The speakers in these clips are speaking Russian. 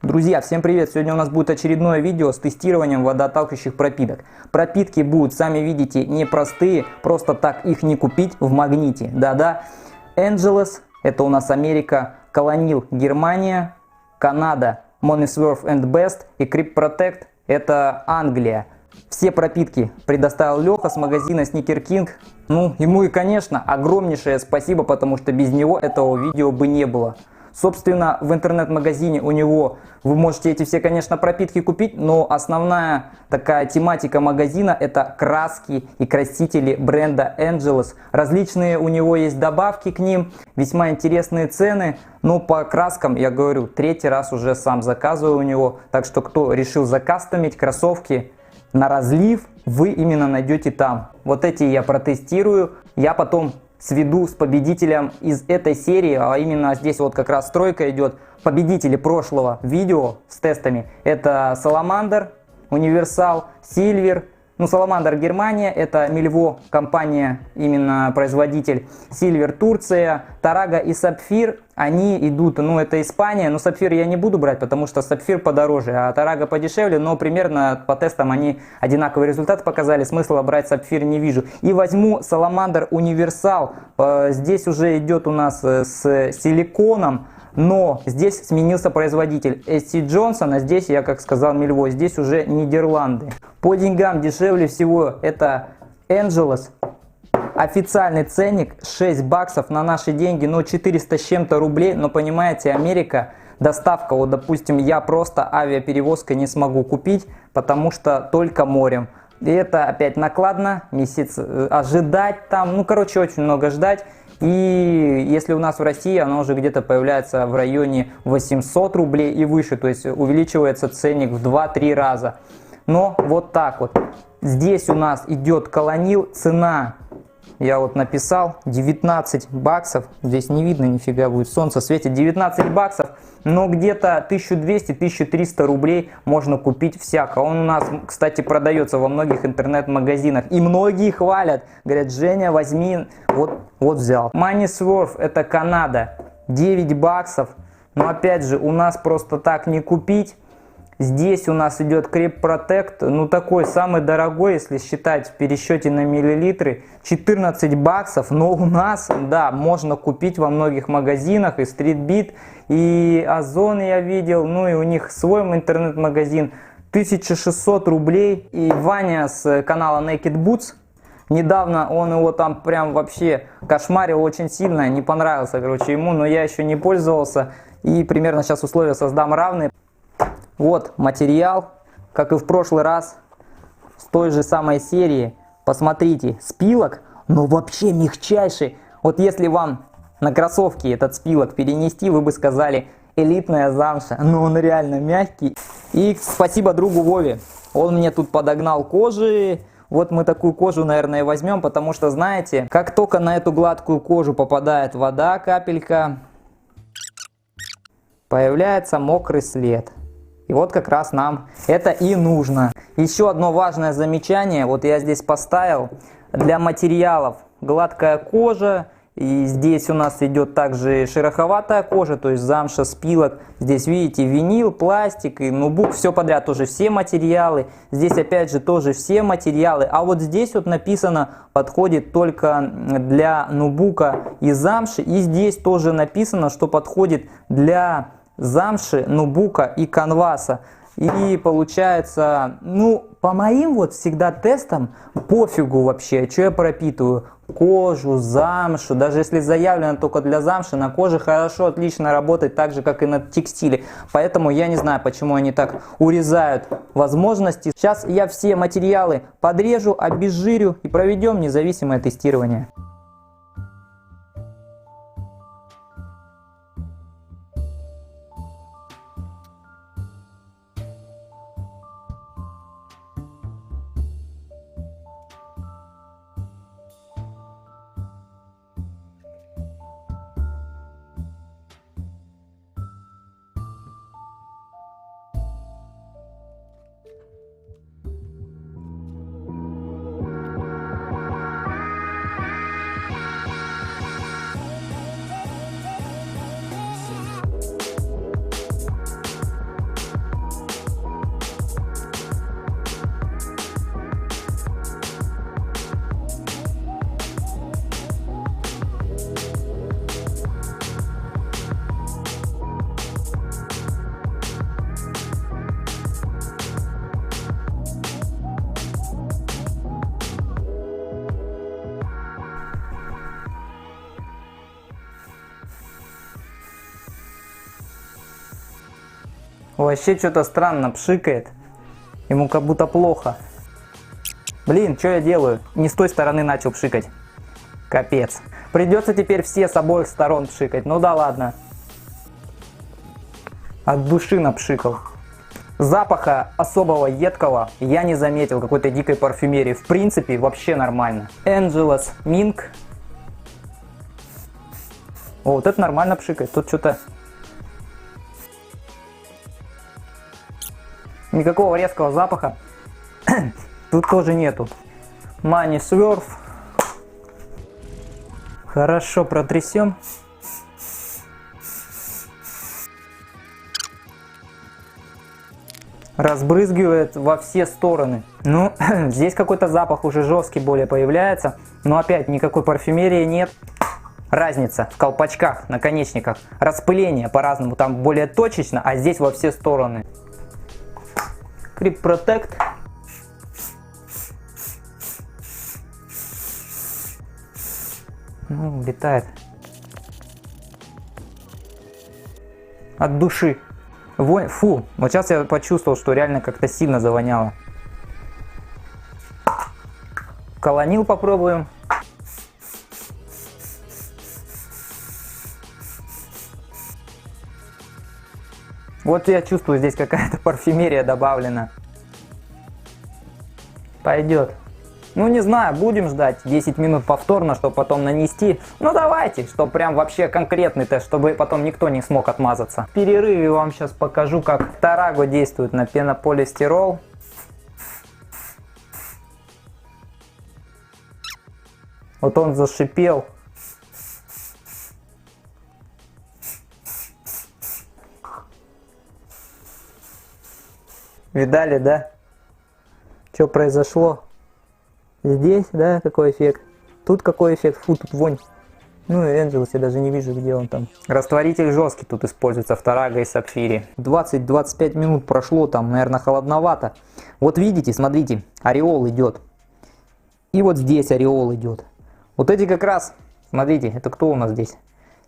Друзья, всем привет! Сегодня у нас будет очередное видео с тестированием водоотталкивающих пропиток. Пропитки будут, сами видите, непростые, просто так их не купить в Магните. Да-да, Angelus, это у нас Америка, Colonial, Германия, Канада, Monisworth and Best и Grip Protect, это Англия. Все пропитки предоставил Леха с магазина Sneaker King. Ну, ему и, конечно, огромнейшее спасибо, потому что без него этого видео бы не было. Собственно, в интернет-магазине у него вы можете эти все, конечно, пропитки купить, но основная такая тематика магазина — это краски и красители бренда Angelus. Различные у него есть добавки к ним, весьма интересные цены. Но по краскам, я говорю, третий раз уже сам заказываю у него. Так что, кто решил закастомить кроссовки на разлив, вы именно найдете там. Вот эти я протестирую, я потом сведу с победителем из этой серии, а именно здесь вот как раз стройка идет. Победители прошлого видео с тестами — это Salamander, Universal, Silver. Ну, Salamander Германия, это Мильво, компания, именно производитель. Silver Турция, Taraga и Sapphire, они идут, ну, это Испания, но Sapphire я не буду брать, потому что Sapphire подороже, а Taraga подешевле, но примерно по тестам они одинаковый результат показали, смысла брать Sapphire не вижу. И возьму Salamander Universal, здесь уже идет у нас с силиконом, но здесь сменился производитель SC Johnson, а здесь, я как сказал, Мильво, здесь уже Нидерланды. По деньгам дешевле всего это Angelus. Официальный ценник 6 баксов на наши деньги, ну 400 с чем-то рублей, но понимаете, Америка, доставка, вот допустим, я просто авиаперевозкой не смогу купить, потому что только морем. И это опять накладно, месяц ожидать там, ну короче, очень много ждать. И если у нас в России оно уже где-то появляется в районе 800 рублей и выше, то есть увеличивается ценник в 2-3 раза. Но вот так вот. Здесь у нас идет Colonial, цена, я вот написал, 19 баксов. Здесь не видно нифига будет, солнце светит, 19 баксов. Но где-то 1200-1300 рублей можно купить всяко. Он у нас, кстати, продается во многих интернет-магазинах. И многие хвалят. Говорят, Женя, возьми. Вот взял. Monisworth, это Канада. 9 баксов. Но опять же, у нас просто так не купить. Здесь у нас идет Grip Protect, ну такой самый дорогой, если считать в пересчете на миллилитры, 14 баксов, но у нас, да, можно купить во многих магазинах, и Street Beat, и Озон я видел, ну и у них свой интернет-магазин, 1600 рублей, и Ваня с канала Naked Boots, недавно он его там прям вообще кошмарил очень сильно, не понравился, короче, ему, но я еще не пользовался, и примерно сейчас условия создам равные. Вот материал, как и в прошлый раз, с той же самой серии. Посмотрите, спилок, но вообще мягчайший. Вот если вам на кроссовки этот спилок перенести, вы бы сказали элитная замша. Но он реально мягкий. И спасибо другу Вове. Он мне тут подогнал кожи. Вот мы такую кожу, наверное, возьмем, потому что, знаете, как только на эту гладкую кожу попадает вода, капелька, появляется мокрый след. И вот как раз нам это и нужно. Еще одно важное замечание, вот я здесь поставил, для материалов гладкая кожа, и здесь у нас идет также шероховатая кожа, то есть замша, спилок. Здесь видите винил, пластик и нубук, все подряд, тоже все материалы. Здесь опять же тоже все материалы, а вот здесь вот написано, подходит только для нубука и замши, и здесь тоже написано, что подходит для замши, нубука и канваса. И получается, ну, по моим вот всегда тестам пофигу вообще, что я пропитываю. Кожу, замшу, даже если заявлено только для замши, на коже хорошо, отлично работает, так же, как и на текстиле. Поэтому я не знаю, почему они так урезают возможности. Сейчас я все материалы подрежу, обезжирю и проведем независимое тестирование. Вообще что-то странно пшикает. Ему как будто плохо. Блин, что я делаю? Не с той стороны начал пшикать. Капец. Придется теперь все с обоих сторон пшикать. Ну да ладно. От души напшикал. Запаха особого едкого я не заметил, какой-то дикой парфюмерии. В принципе, вообще нормально. Angelus Mink. О, вот это нормально пшикает. Тут что-то... Никакого резкого запаха тут тоже нету. Money Swerve. Хорошо протрясем. Разбрызгивает во все стороны. Ну, здесь какой-то запах уже жесткий более появляется. Но опять никакой парфюмерии нет. Разница в колпачках, наконечниках. Распыление по-разному. Там более точечно, а здесь во все стороны. Grip Protect. Ну, летает. От души. Фу, вот сейчас я почувствовал, что реально как-то сильно завоняло. Колонил попробуем. Вот я чувствую, здесь какая-то парфюмерия добавлена. Пойдет. Ну не знаю, будем ждать 10 минут повторно, чтобы потом нанести. Ну давайте, чтобы прям вообще конкретный тест, чтобы потом никто не смог отмазаться. В перерыве вам сейчас покажу, как Tarago действует на пенополистирол. Вот он зашипел. Видали, да? Что произошло? Здесь, да, какой эффект? Тут какой эффект? Фу, тут вонь. Ну и Angelus, я даже не вижу, где он там. Растворитель жесткий тут используется в Tarago и Sapphire. 20-25 минут прошло, там, наверное, холодновато. Вот видите, смотрите, ореол идет. И вот здесь ореол идет. Вот эти как раз, смотрите, это кто у нас здесь?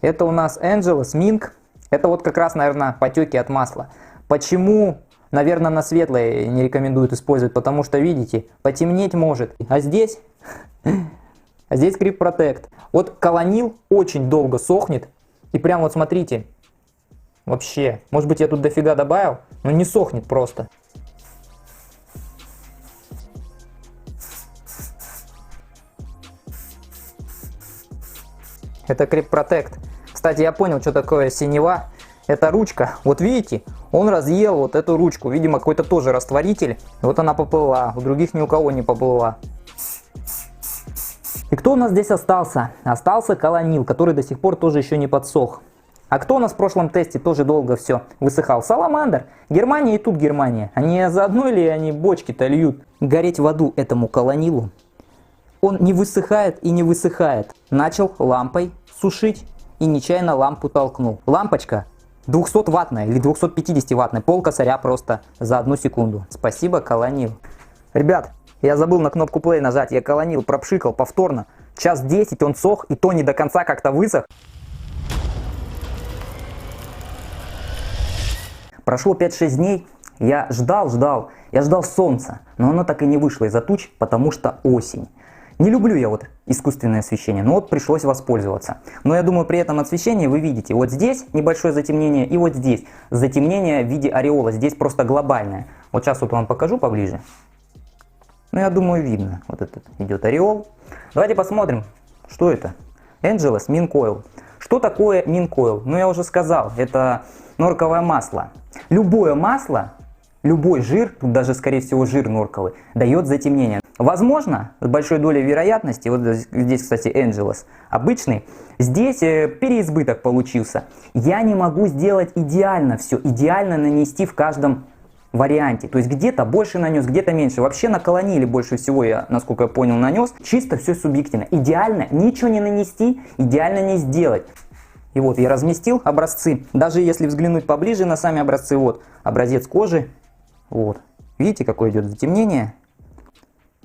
Это у нас Angelus Mink. Это вот как раз, наверное, потеки от масла. Почему? Наверное, на светлое не рекомендуют использовать, потому что, видите, потемнеть может. А здесь Grip Protect. Вот колонил очень долго сохнет. И прям вот смотрите, вообще, может быть я тут дофига добавил, но не сохнет просто. Это Grip Protect. Кстати, я понял, что такое синева. Это ручка. Вот видите, он разъел вот эту ручку. Видимо, какой-то тоже растворитель. Вот она поплыла. У других ни у кого не поплыла. И кто у нас здесь остался? Остался колонил, который до сих пор тоже еще не подсох. А кто у нас в прошлом тесте тоже долго все высыхал? Саламандр. Германия и тут Германия. Они заодно или они бочки-то льют? Гореть в аду этому колонилу. Он не высыхает и не высыхает. Начал лампой сушить и нечаянно лампу толкнул. Лампочка 200-ваттная или 250-ваттная, полкосаря просто за 1 секунду. Спасибо, колонил. Ребят, я забыл на кнопку play нажать, я колонил, пропшикал повторно. Час 10 он сох, и то не до конца как-то высох. Прошло 5-6 дней, я ждал солнца, но оно так и не вышло из-за туч, потому что осень. Не люблю я вот искусственное освещение, но вот пришлось воспользоваться. Но я думаю, при этом освещении вы видите, вот здесь небольшое затемнение и вот здесь затемнение в виде ореола, здесь просто глобальное. Вот сейчас вот вам покажу поближе. Ну, я думаю, видно. Вот этот идет ореол. Давайте посмотрим, что это. Angelus Mink Oil. Что такое Mink Oil? Ну, я уже сказал, это норковое масло. Любое масло, любой жир, тут даже, скорее всего, жир норковый, дает затемнение. Возможно, с большой долей вероятности, вот здесь, кстати, Angelus обычный, здесь переизбыток получился. Я не могу сделать идеально все, идеально нанести в каждом варианте. То есть где-то больше нанес, где-то меньше. Вообще на колониле больше всего я, насколько я понял, нанес. Чисто все субъективно. Идеально ничего не нанести, идеально не сделать. И вот я разместил образцы. Даже если взглянуть поближе на сами образцы, вот образец кожи. Вот. Видите, какое идет затемнение?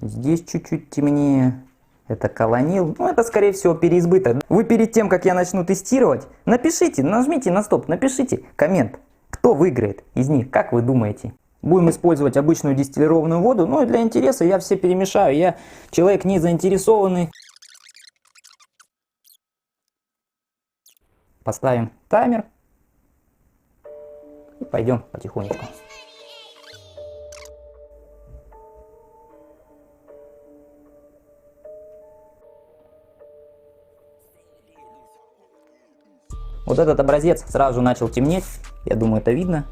Здесь чуть-чуть темнее. Это колонил. Ну, это, скорее всего, переизбыток. Вы перед тем, как я начну тестировать, напишите, нажмите на стоп, напишите коммент. Кто выиграет из них, как вы думаете? Будем использовать обычную дистиллированную воду, но и для интереса я все перемешаю. Я человек не заинтересованный. Поставим таймер и пойдем потихонечку. Вот этот образец сразу начал темнеть, я думаю, это видно.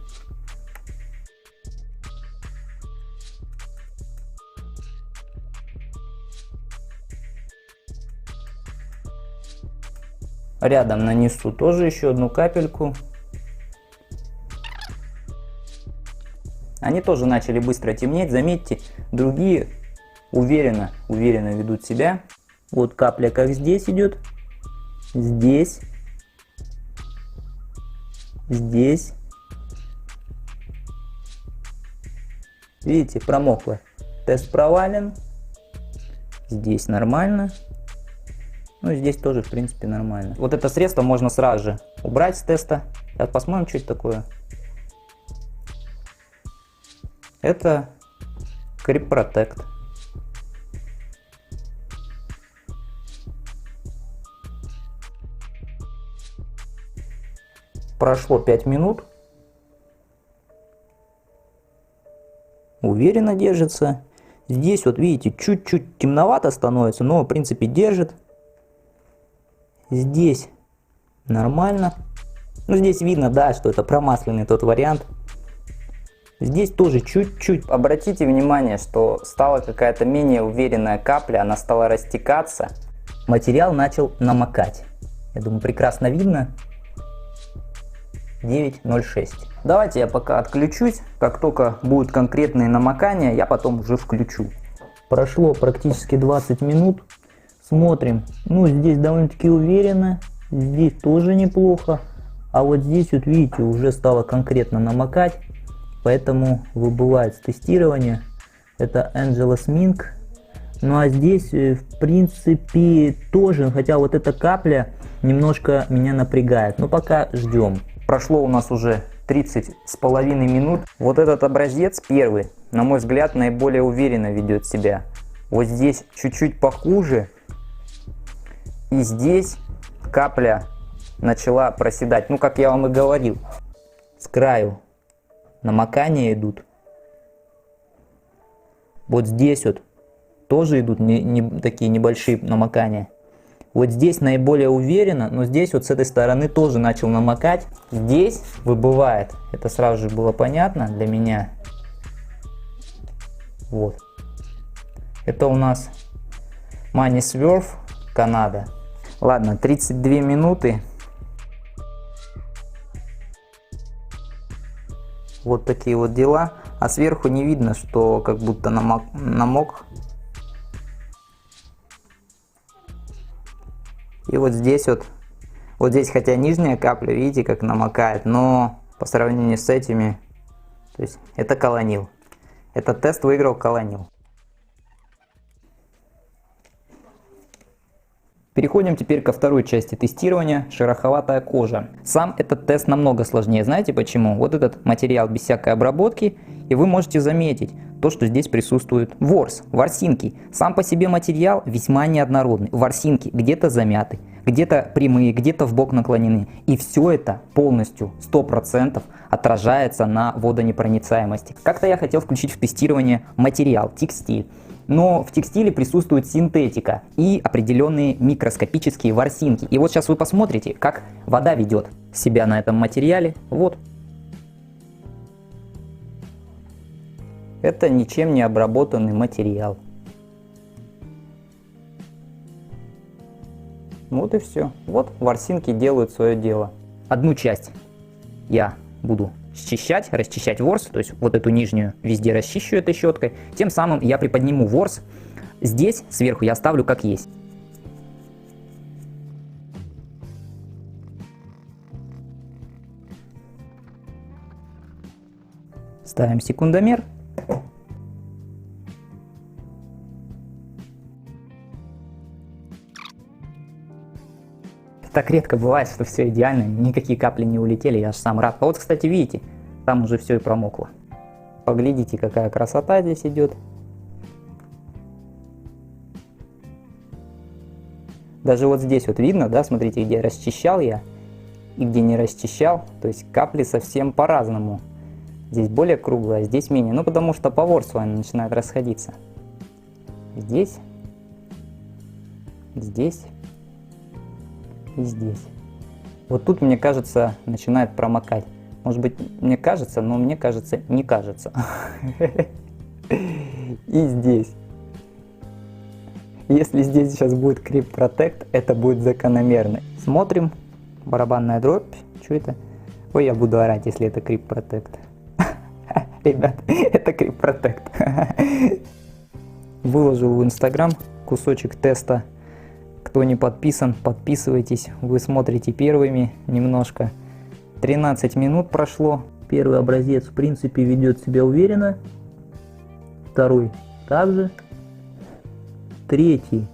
Рядом нанесу тоже еще одну капельку. Они тоже начали быстро темнеть, заметьте, другие уверенно ведут себя. Вот капля как здесь идет, здесь. Здесь. Видите, промокло. Тест провален. Здесь нормально. Ну, здесь тоже, в принципе, нормально. Вот это средство можно сразу же убрать с теста. Сейчас посмотрим, что это такое. Это Creep Protect. Прошло 5 минут. Уверенно держится. Здесь вот видите, чуть-чуть темновато становится, но в принципе держит. Здесь нормально. Ну здесь видно, да, что это промасленный тот вариант. Здесь тоже чуть-чуть. Обратите внимание, что стала какая-то менее уверенная капля, она стала растекаться. Материал начал намокать. Я думаю, прекрасно видно. 9.06. Давайте я пока отключусь. Как только будут конкретные намокания, я потом уже включу. Прошло практически 20 минут. Смотрим. Ну, здесь довольно-таки уверенно. Здесь тоже неплохо. А вот здесь, вот видите, уже стало конкретно намокать. Поэтому выбывает с тестирования. Это Angelus Mink. Ну а здесь, в принципе, тоже. Хотя вот эта капля немножко меня напрягает. Но пока ждем. Прошло у нас уже 30,5 минут. Вот этот образец первый, на мой взгляд, наиболее уверенно ведет себя. Вот здесь чуть-чуть похуже. И здесь капля начала проседать. Ну, как я вам и говорил, с краю намокания идут. Вот здесь вот тоже идут такие небольшие намокания. Вот здесь наиболее уверенно, но здесь вот с этой стороны тоже начал намокать. Здесь выбывает. Это сразу же было понятно для меня. Вот. Это у нас Money Swerve, Канада. Ладно, 32 минуты. Вот такие вот дела. А сверху не видно, что как будто намок. И вот здесь хотя нижняя капля, видите, как намокает, но по сравнению с этими, то есть это колонил. Этот тест выиграл колонил. Переходим теперь ко второй части тестирования – шероховатая кожа. Сам этот тест намного сложнее. Знаете почему? Вот этот материал без всякой обработки, и вы можете заметить то, что здесь присутствует ворс, ворсинки. Сам по себе материал весьма неоднородный. Ворсинки где-то замяты, где-то прямые, где-то в бок наклонены. И все это полностью, 100% отражается на водонепроницаемости. Как-то я хотел включить в тестирование материал, текстиль. Но в текстиле присутствует синтетика и определенные микроскопические ворсинки. И вот сейчас вы посмотрите, как вода ведет себя на этом материале. Вот. Это ничем не обработанный материал. Вот и все. Вот ворсинки делают свое дело. Одну часть я буду расчищать ворс, то есть вот эту нижнюю везде расчищу этой щеткой. Тем самым я приподниму ворс. Здесь сверху я оставлю как есть. Ставим секундомер. Так редко бывает, что все идеально, никакие капли не улетели, я аж сам рад. А вот, кстати, видите, там уже все и промокло. Поглядите, какая красота здесь идет. Даже вот здесь вот видно, да, смотрите, где расчищал я и где не расчищал. То есть капли совсем по-разному. Здесь более круглая, а здесь менее. Ну, потому что по ворсу они начинают расходиться. Здесь, здесь и здесь. Вот тут, мне кажется, начинает промокать. Может быть, мне кажется, но мне кажется, не кажется. И здесь. Если здесь сейчас будет Grip Protect, это будет закономерно. Смотрим. Барабанная дробь. Что это? Ой, я буду орать, если это Grip Protect. Ребят, это Grip Protect. Выложил в Instagram кусочек теста. Кто не подписан, подписывайтесь. Вы смотрите первыми немножко. 13 минут прошло. Первый образец, в принципе, ведет себя уверенно. Второй также. Третий,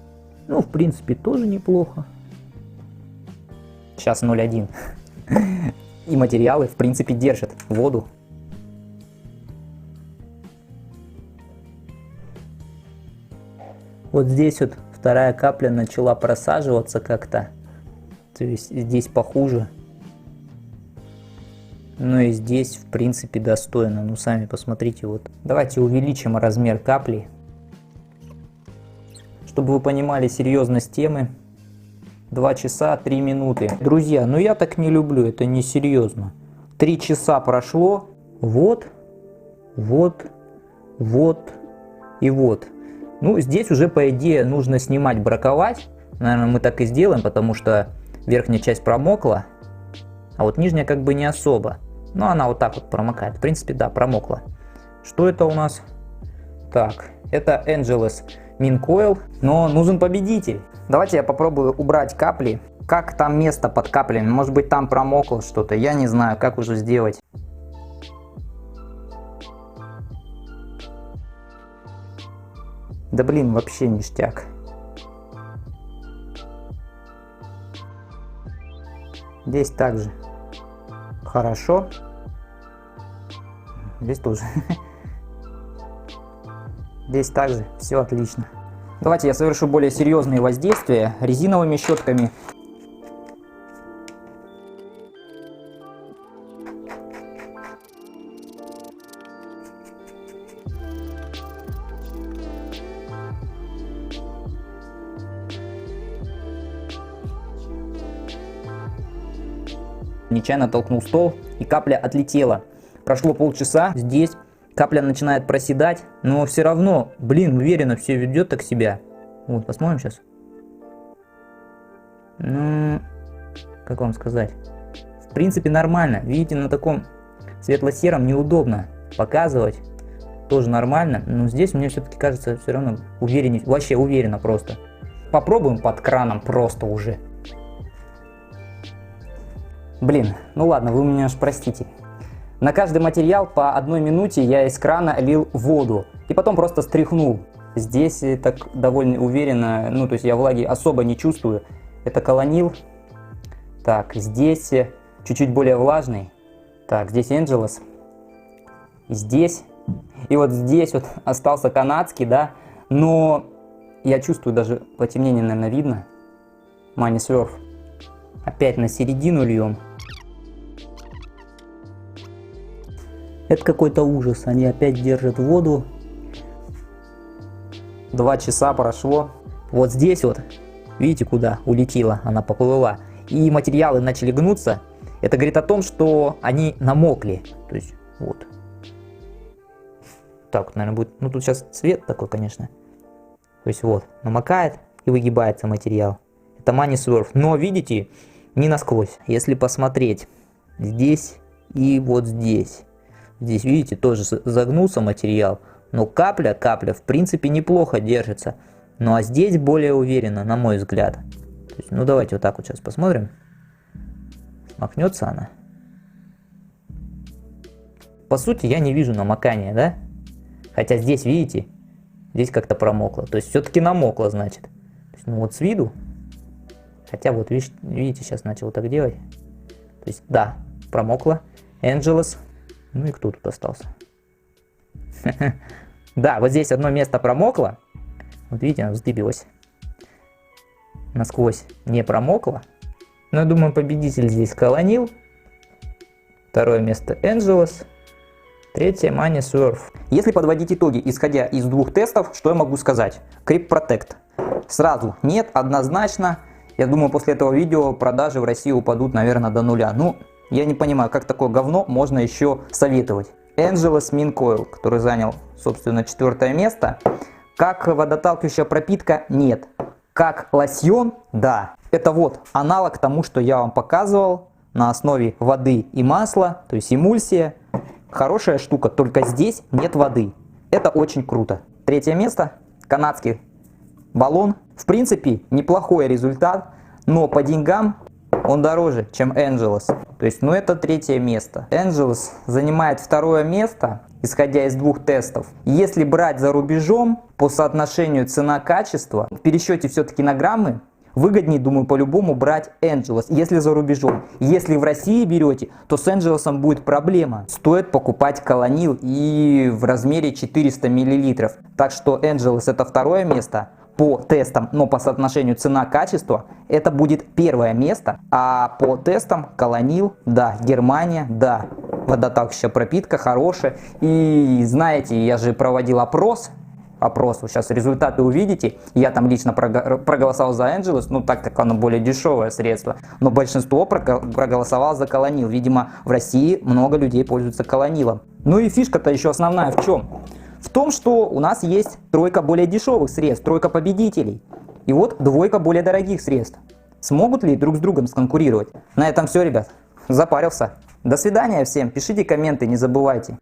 ну, в принципе, тоже неплохо. Сейчас 0,1. И материалы, в принципе, держат воду. Вот здесь вот вторая капля начала просаживаться как-то. То есть здесь похуже. Ну и здесь, в принципе, достойно. Ну, сами посмотрите, вот. Давайте увеличим размер капли. Чтобы вы понимали серьезность темы, 2 часа 3 минуты. Друзья, ну я так не люблю, это не серьезно. 3 часа прошло, вот, вот, вот и вот. Ну здесь уже по идее нужно снимать, браковать. Наверное, мы так и сделаем, потому что верхняя часть промокла, а вот нижняя как бы не особо. Но она вот так вот промокает. В принципе, да, промокла. Что это у нас? Так, это Angelus Min Coil, но нужен победитель. Давайте я попробую убрать капли. Как там место под каплями? Может быть, там промокло что-то, я не знаю, как уже сделать. Да блин, вообще ништяк. Здесь также хорошо. Здесь тоже. Здесь также все отлично. Давайте я совершу более серьезные воздействия резиновыми щетками. Нечаянно толкнул стол, и капля отлетела. Прошло полчаса, здесь капля начинает проседать, но все равно, блин, уверенно все ведет так себя. Вот, посмотрим сейчас. Ну, как вам сказать? В принципе, нормально. Видите, на таком светло-сером неудобно показывать. Тоже нормально, но здесь мне все-таки кажется все равно увереннее, вообще уверенно просто. Попробуем под краном просто уже. Блин, ну ладно, вы меня уж простите. На каждый материал по 1 минуте я из крана лил воду и потом просто стряхнул. Здесь так довольно уверенно, ну то есть я влаги особо не чувствую. Это колонил. Так, здесь чуть-чуть более влажный. Так, здесь Angelus. Здесь. И вот здесь вот остался канадский, да. Но я чувствую, даже потемнение, наверное, видно. Money Surf. Опять на середину льем. Это какой-то ужас, они опять держат воду. 2 часа прошло. Вот здесь вот, видите, куда улетела, она поплыла. И материалы начали гнуться. Это говорит о том, что они намокли. То есть, вот. Так вот, наверное, будет. Ну, тут сейчас цвет такой, конечно. То есть, вот, намокает и выгибается материал. Это Money Surf. Но, видите, не насквозь. Если посмотреть здесь и вот здесь. Здесь, видите, тоже загнулся материал, но капля, в принципе, неплохо держится. Ну а здесь более уверенно, на мой взгляд. То есть, ну давайте вот так вот сейчас посмотрим. Махнется она. По сути, я не вижу намокания, да? Хотя здесь, видите, здесь как-то промокло. То есть все-таки намокло, значит. То есть, ну вот с виду Хотя вот видите, сейчас начал так делать. То есть да, промокло. Angelus. Ну и кто тут остался? Да, вот здесь одно место промокло. Вот видите, оно вздыбилось. Насквозь не промокло. Но я думаю, победитель здесь Колонил. Второе место Angelus. Третье Money Surf. Если подводить итоги, исходя из двух тестов, что я могу сказать? Crypt Protect. Сразу нет, однозначно. Я думаю, после этого видео продажи в России упадут, наверное, до нуля. Ну, я не понимаю, как такое говно можно еще советовать. Angelus Mint Coil, который занял, собственно, 4 место. Как водоталкивающая пропитка? Нет. Как лосьон? Да. Это вот аналог тому, что я вам показывал на основе воды и масла, то есть эмульсия. Хорошая штука, только здесь нет воды. Это очень круто. 3 место. Канадский баллон. В принципе, неплохой результат, но по деньгам он дороже, чем Angelus. То есть, ну это 3 место. Angelus занимает 2 место, исходя из двух тестов. Если брать за рубежом, по соотношению цена-качество, в пересчете все-таки на граммы, выгоднее, думаю, по-любому брать Angelus, если за рубежом. Если в России берете, то с Angelus будет проблема. Стоит покупать Колонил и в размере 400 мл. Так что Angelus это 2 место по тестам, но по соотношению цена-качество это будет 1 место. А по тестам Колонил, да, Германия, да, водоталкивающая пропитка хорошая. И знаете, я же проводил опрос, вы сейчас результаты увидите. Я там лично проголосовал за Angelus, ну так как оно более дешевое средство. Но большинство проголосовало за Колонил. Видимо, в России много людей пользуются Колонилом. Ну и фишка-то еще основная в чем? В том, что у нас есть 3 более дешевых средств, 3 победителей. И вот 2 более дорогих средств. Смогут ли друг с другом сконкурировать? На этом все, ребят. Запарился. До свидания всем. Пишите комменты, не забывайте.